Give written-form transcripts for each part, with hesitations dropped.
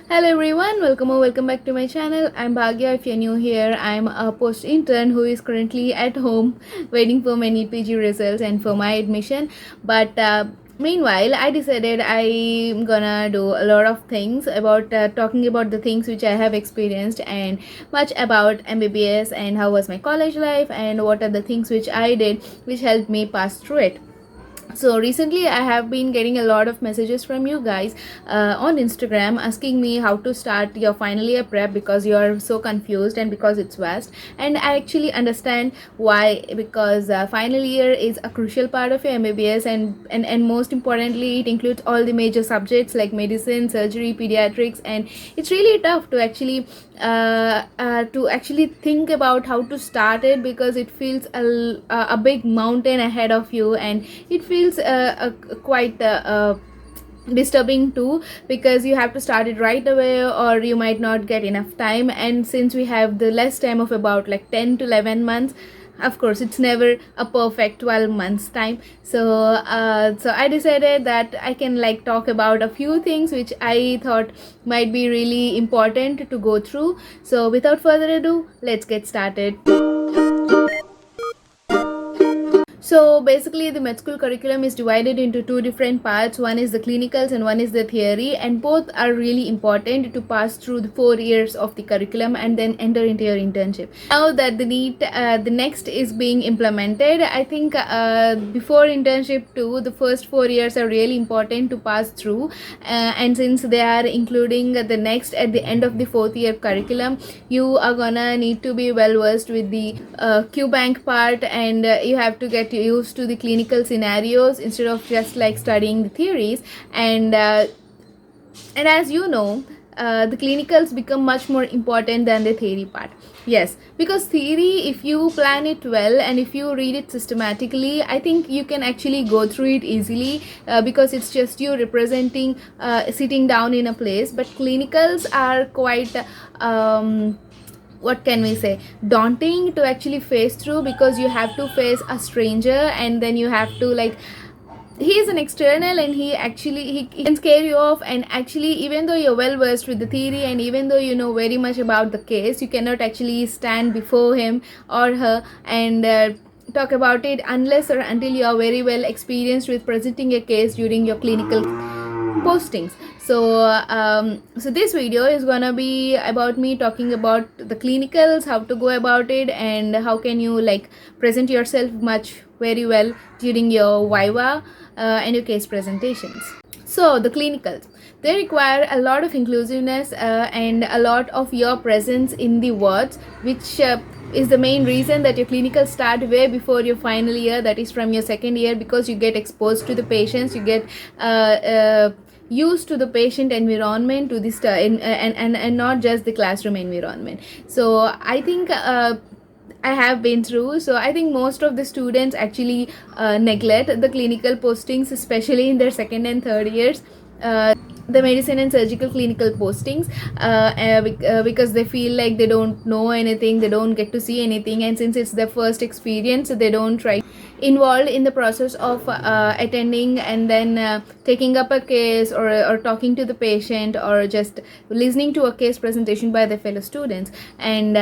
Hello everyone, welcome or welcome back to my channel. I'm Bhagya. If you're new here, I'm a post intern who is currently at home waiting for my NEET PG results and for my admission. But meanwhile, I decided I'm gonna do a lot of things about talking about the things which I have experienced and much about MBBS and how was my college life and what are the things which I did which helped me pass through it. So recently I have been getting a lot of messages from you guys on Instagram asking me how to start your final year prep because you are so confused and because it's vast, and I actually understand why, because final year is a crucial part of your MBBS, and most importantly it includes all the major subjects like medicine, surgery, pediatrics, and it's really tough to actually think about how to start it because it feels a big mountain ahead of you, and it feels quite disturbing too, because you have to start it right away or you might not get enough time. And since we have the less time of about like 10 to 11 months, of course it's never a perfect 12 months time. So I decided that I can like talk about a few things which I thought might be really important to go through. So without further ado, let's get started. So basically the med school curriculum is divided into two different parts. One is the clinicals and one is the theory, and both are really important to pass through the 4 years of the curriculum and then enter into your internship. Now that the NEET, the next is being implemented, I think before internship too, the first 4 years are really important to pass through, and since they are including the next at the end of the 4th year curriculum, you are gonna need to be well versed with the Q bank part, and you have to get used to the clinical scenarios instead of just like studying the theories. And as you know, the clinicals become much more important than the theory part. Yes, because theory, if you plan it well and if you read it systematically, I think you can actually go through it easily, because it's just you representing sitting down in a place. But clinicals are quite what can we say, daunting to actually face through, because you have to face a stranger and then you have to like, he is an external and he can scare you off. And actually, even though you're well versed with the theory and even though you know very much about the case, you cannot actually stand before him or her and talk about it unless or until you are very well experienced with presenting a case during your clinical postings. So this video is gonna be about me talking about the clinicals, how to go about it, and how can you like present yourself much very well during your viva and your case presentations. So the clinicals, they require a lot of inclusiveness and a lot of your presence in the wards, which is the main reason that your clinicals start way before your final year, that is from your second year, because you get exposed to the patients, you get used to the patient environment, to this and not just the classroom environment. So I think I have been through, so I think most of the students actually neglect the clinical postings, especially in their second and third years, the medicine and surgical clinical postings, because they feel like they don't know anything, they don't get to see anything, and since it's their first experience, they don't try involved in the process of attending and then taking up a case, or talking to the patient, or just listening to a case presentation by their fellow students. And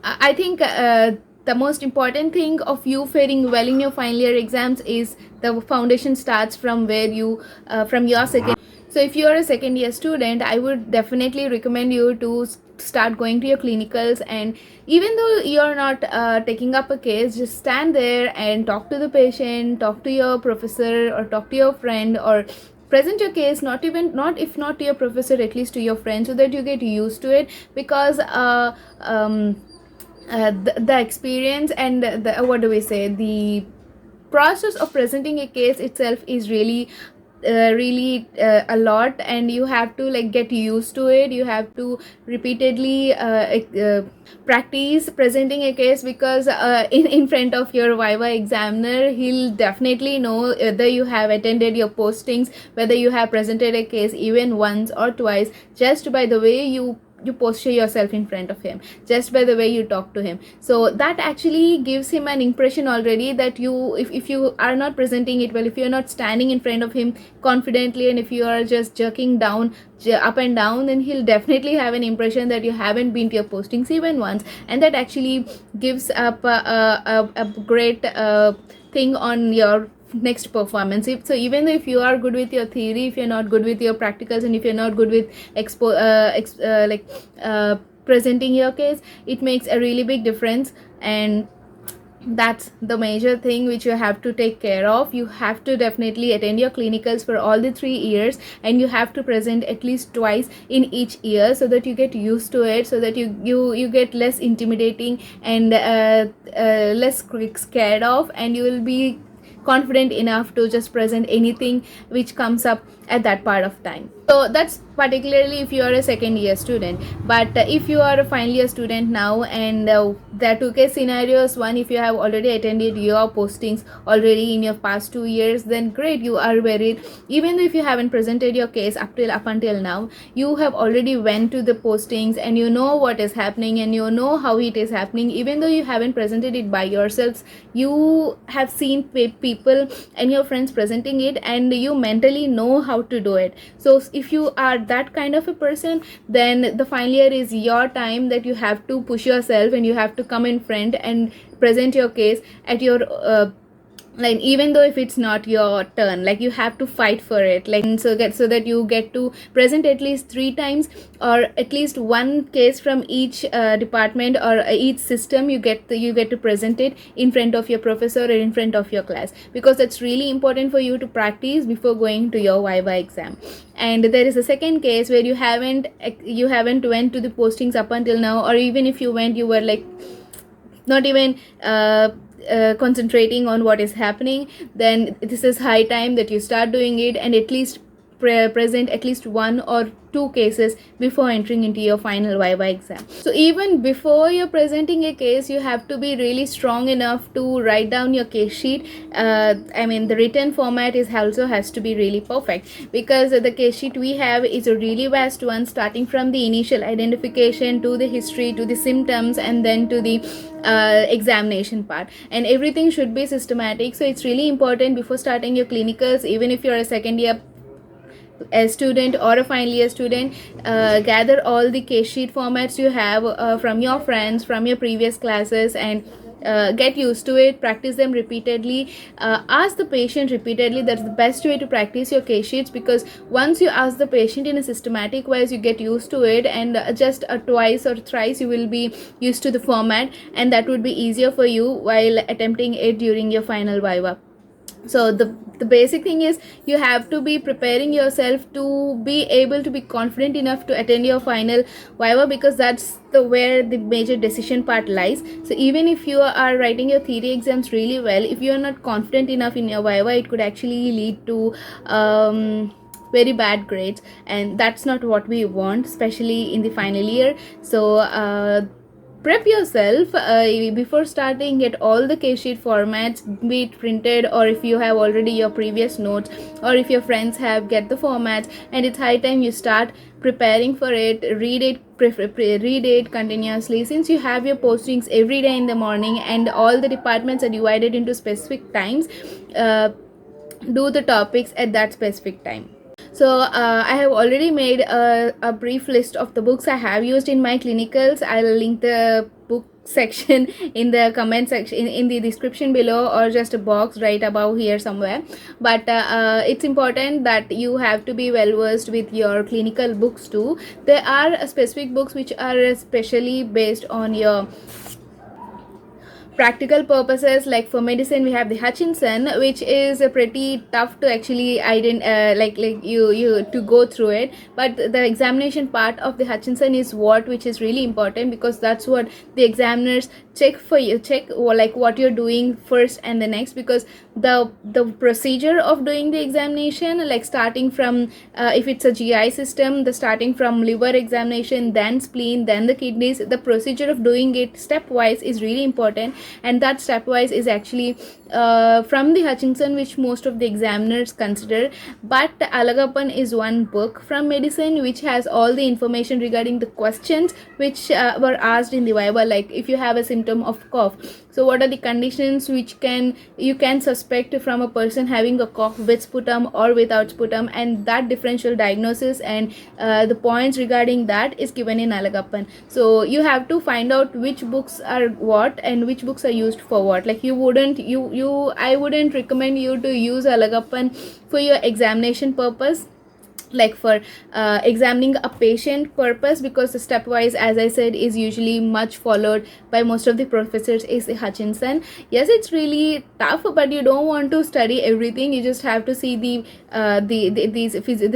I think the most important thing of you faring well in your final year exams is the foundation starts from where you from your second. So if you are a second year student, I would definitely recommend you to start going to your clinicals, and even though you're not taking up a case, just stand there and talk to the patient, talk to your professor, or talk to your friend, or present your case, not if not to your professor, at least to your friend, so that you get used to it. Because the experience and the what do we say, the process of presenting a case itself is really a lot, and you have to like get used to it. You have to repeatedly practice presenting a case, because in front of your viva examiner, he'll definitely know whether you have attended your postings, whether you have presented a case even once or twice, just by the way you you posture yourself in front of him, just by the way you talk to him. So that actually gives him an impression already that you, if you are not presenting it well, if you're not standing in front of him confidently, and if you are just jerking down up and down, then he'll definitely have an impression that you haven't been to your postings even once, and that actually gives up a great thing on your next performance. So even though if you are good with your theory, if you're not good with your practicals, and if you're not good with presenting your case, it makes a really big difference. And that's the major thing which you have to take care of. You have to definitely attend your clinicals for all the 3 years, and you have to present at least twice in each year, so that you get used to it, so that you get less intimidating and less scared of, and you will be confident enough to just present anything which comes up at that part of time. So that's particularly if you are a second year student. But if you are a final year student now, and there are 2 case scenarios. One, if you have already attended your postings already in your past 2 years, then great, you are very, even though if you haven't presented your case up until now, you have already went to the postings, and you know what is happening, and you know how it is happening. Even though you haven't presented it by yourselves, you have seen people and your friends presenting it, and you mentally know how to do it. So if you are that kind of a person, then the final year is your time that you have to push yourself, and you have to come in front and present your case at your like, even though if it's not your turn, like, you have to fight for it, like, so that you get to present at least 3 times, or at least 1 case from each department or each system. You get to present it in front of your professor or in front of your class, because that's really important for you to practice before going to your Viva exam. And there is a second case where you haven't went to the postings up until now, or even if you went, you were like not even concentrating on what is happening. Then this is high time that you start doing it, and at least present at least 1 or 2 cases before entering into your final Viva exam. So even before you're presenting a case, you have to be really strong enough to write down your case sheet. The written format has to be really perfect, because the case sheet we have is a really vast one, starting from the initial identification to the history to the symptoms, and then to the examination part, and everything should be systematic. So it's really important before starting your clinicals, even if you're a second year a student or a final year student, gather all the case sheet formats you have from your friends, from your previous classes, and get used to it, practice them repeatedly, ask the patient repeatedly. That's the best way to practice your case sheets, because once you ask the patient in a systematic wise, you get used to it, and just twice or thrice you will be used to the format, and that would be easier for you while attempting it during your final Viva. So the basic thing is, you have to be preparing yourself to be able to be confident enough to attend your final Viva, because that's where the major decision part lies. So even if you are writing your theory exams really well, if you are not confident enough in your Viva, it could actually lead to very bad grades, and that's not what we want, especially in the final year. So prep yourself before starting. Get all the case sheet formats, be it printed, or if you have already your previous notes, or if your friends have, get the formats, and it's high time you start preparing for it. Read it continuously, since you have your postings every day in the morning, and all the departments are divided into specific times. Do the topics at that specific time. So I have already made a brief list of the books I have used in my clinicals. I'll link the book section in the comment section in the description below, or just a box right above here somewhere. But it's important that you have to be well versed with your clinical books too. There are specific books which are especially based on your practical purposes. Like for medicine, we have the Hutchinson, which is pretty tough to actually you to go through it. But the examination part of the Hutchinson is which is really important, because that's what the examiners check like what you're doing first and the next, because the procedure of doing the examination, like starting from if it's a GI system, the starting from liver examination, then spleen, then the kidneys, the procedure of doing it stepwise is really important. and that stepwise is actually from the Hutchinson, which most of the examiners consider. But Alagappan is one book from medicine which has all the information regarding the questions which were asked in the Viva, like if you have a symptom of cough, so what are the conditions which you can suspect from a person having a cough with sputum or without sputum, and that differential diagnosis and the points regarding that is given in Alagappan. So you have to find out which books are what and which books are used for what. Like I wouldn't recommend you to use Alagappan for your examination purpose, like for examining a patient purpose, because the stepwise, as I said, is usually much followed by most of the professors is the Hutchinson. Yes, it's really tough, but you don't want to study everything. You just have to see the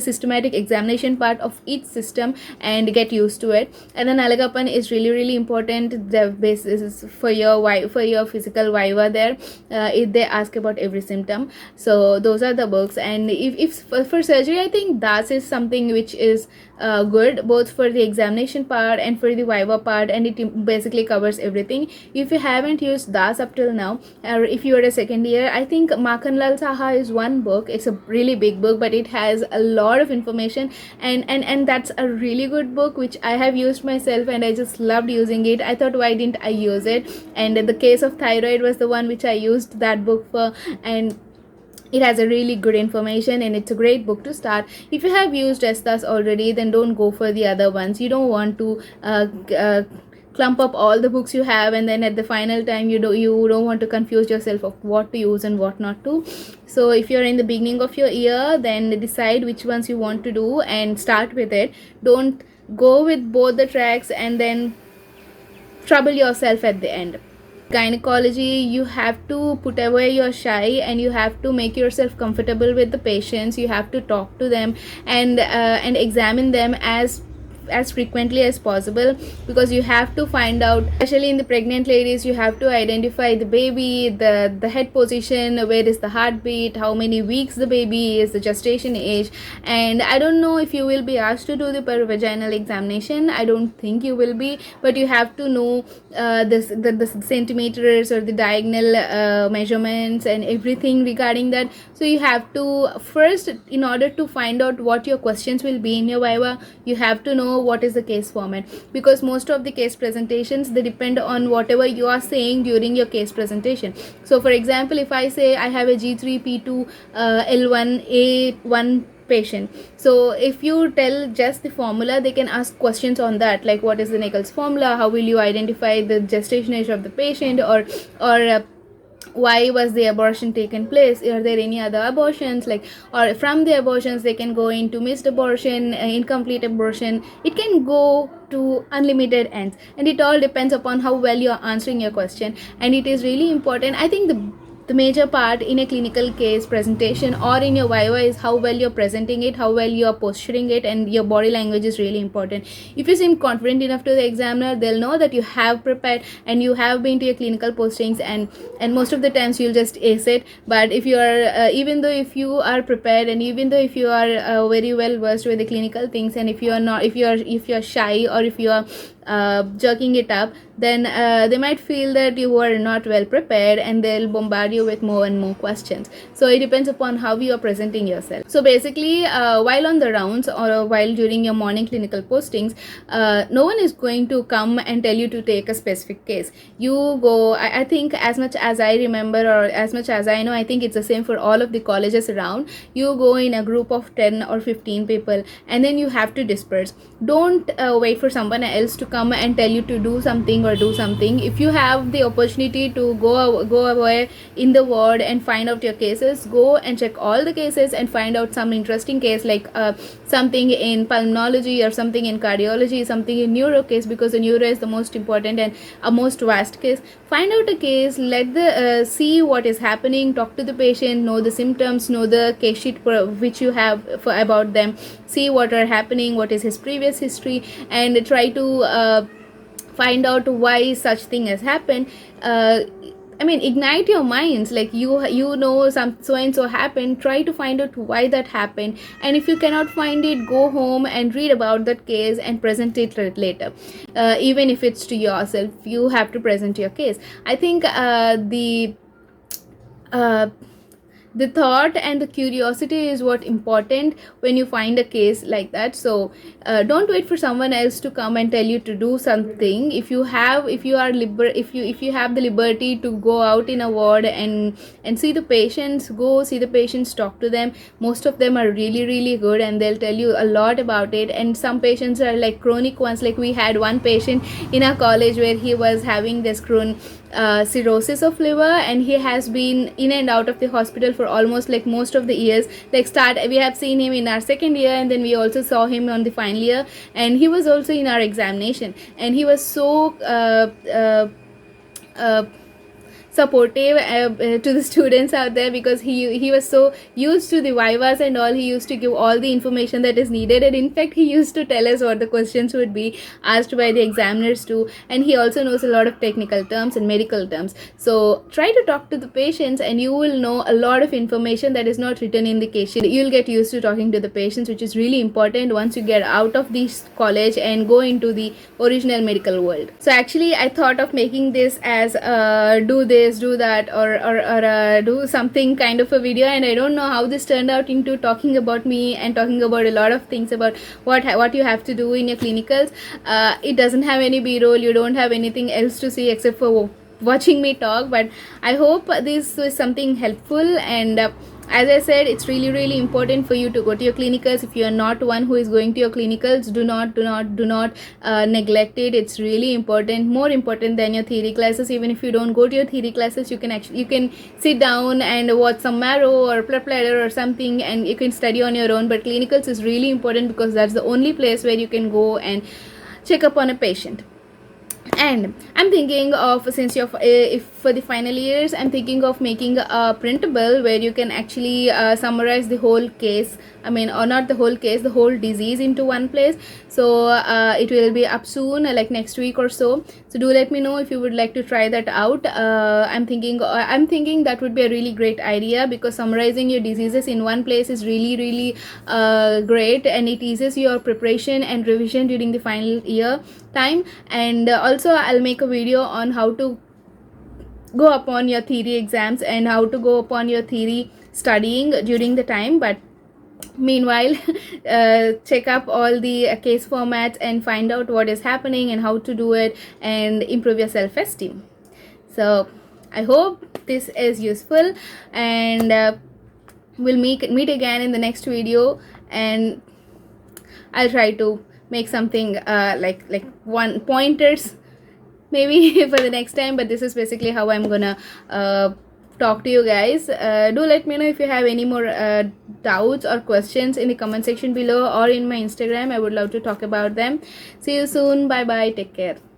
systematic examination part of each system and get used to it. And then Alagappan is really important. The basis for your physical viva there, if they ask about every symptom. So those are the books. And if for surgery, I think that is something which is good both for the examination part and for the viva part, and it basically covers everything. If you haven't used DAS up till now, or if you are a second year, I think Makhanlal Saha is one book. It's a really big book, but it has a lot of information, and that's a really good book which I have used myself, and I just loved using it. I thought, why didn't I use it? And the case of thyroid was the one which I used that book for, and it has a really good information, and it's a great book to start. If you have used Estas already, then don't go for the other ones. You don't want to clump up all the books you have, and then at the final time you don't want to confuse yourself of what to use and what not to. So if you're in the beginning of your year, then decide which ones you want to do and start with it. Don't go with both the tracks and then trouble yourself at the end. Gynecology, you have to put away your shy, and you have to make yourself comfortable with the patients. You have to talk to them and examine them as frequently as possible, because you have to find out, especially in the pregnant ladies, you have to identify the baby, the head position, where is the heartbeat, how many weeks the baby is, the gestation age. And I don't know if you will be asked to do the pervaginal examination. I don't think you will be, but you have to know the centimeters or the diagonal measurements and everything regarding that. So you have to first, in order to find out what your questions will be in your viva, you have to know what is the case format, because most of the case presentations, they depend on whatever you are saying during your case presentation. So for example, if I say I have a G3P2 L1 A1 patient, so if you tell just the formula, they can ask questions on that, like what is the Nichols formula, how will you identify the gestation age of the patient, or why was the abortion taken place, are there any other abortions, like, or from the abortions they can go into missed abortion, incomplete abortion. It can go to unlimited ends, and it all depends upon how well you are answering your question. And it is really important. I think the major part in a clinical case presentation or in your viva is how well you're presenting it, how well you're posturing it, and your body language is really important. If you seem confident enough to the examiner, they'll know that you have prepared and you have been to your clinical postings, and most of the times you'll just ace it. But if you are even though if you are prepared, and even though if you are very well versed with the clinical things, and if you are not, if you're shy, or if you are jerking it up, then they might feel that you are not well prepared, and they'll bombard you with more and more questions. So it depends upon how you are presenting yourself. So basically, while on the rounds or while during your morning clinical postings, no one is going to come and tell you to take a specific case. You go, I think, as much as I remember or as much as I know, I think it's the same for all of the colleges around. You go in a group of 10 or 15 people, and then you have to disperse. Don't wait for someone else to come and tell you to do something or do something. If you have the opportunity to go away in the ward and find out your cases, go and check all the cases and find out some interesting case, like something in pulmonology or something in cardiology, something in neuro case, because the neuro is the most important and a most vast case. Find out a case, let the see what is happening, talk to the patient, know the symptoms, know the case sheet which you have about them, see what are happening, what is his previous history, and try to find out why such thing has happened. I mean, ignite your minds. Like you know some so and so happened, try to find out why that happened, and if you cannot find it, go home and read about that case and present it later. Even if it's to yourself, you have to present your case. I think uh, the thought and the curiosity is what important when you find a case like that. So don't wait for someone else to come and tell you to do something. If you have the liberty to go out in a ward and see the patients, go see the patients, talk to them. Most of them are really really good and they'll tell you a lot about it. And some patients are like chronic ones. Like we had one patient in our college where he was having this cirrhosis of liver, and he has been in and out of the hospital for almost like most of the years. Like we have seen him in our second year, and then we also saw him on the final year, and he was also in our examination, and he was so supportive to the students out there, because he was so used to the vivas and all. He used to give all the information that is needed, and in fact he used to tell us what the questions would be asked by the examiners too. And he also knows a lot of technical terms and medical terms. So try to talk to the patients and you will know a lot of information that is not written in the case sheet. You'll get used to talking to the patients, which is really important once you get out of this college and go into the original medical world. So actually I thought of making this as do this, do that, or do something kind of a video, and I don't know how this turned out into talking about me and talking about a lot of things about what you have to do in your clinicals. It doesn't have any b-roll, you don't have anything else to see except for watching me talk, but I hope this was something helpful. And as I said, it's really really important for you to go to your clinicals. If you are not one who is going to your clinicals, do not neglect it. It's really important, more important than your theory classes. Even if you don't go to your theory classes, you can sit down and watch some marrow or blood bladder or something, and you can study on your own. But clinicals is really important because that's the only place where you can go and check up on a patient. And I'm thinking of, since you're if for the final years, I'm thinking of making a printable where you can actually summarize the whole case, I mean, or not the whole case, the whole disease into one place. So it will be up soon, like next week or so. So do let me know if you would like to try that out. I'm thinking that would be a really great idea, because summarizing your diseases in one place is really really great, and it eases your preparation and revision during the final year time. And also I'll make a video on how to go upon your theory exams and how to go upon your theory studying during the time. But meanwhile check up all the case formats and find out what is happening and how to do it and improve your self-esteem. So I hope this is useful, and we'll meet again in the next video, and I'll try to make something like one pointers maybe for the next time. But this is basically how I'm gonna talk to you guys. Do let me know if you have any more doubts or questions in the comment section below or in my Instagram. I would love to talk about them. See you soon. Bye bye. Take care.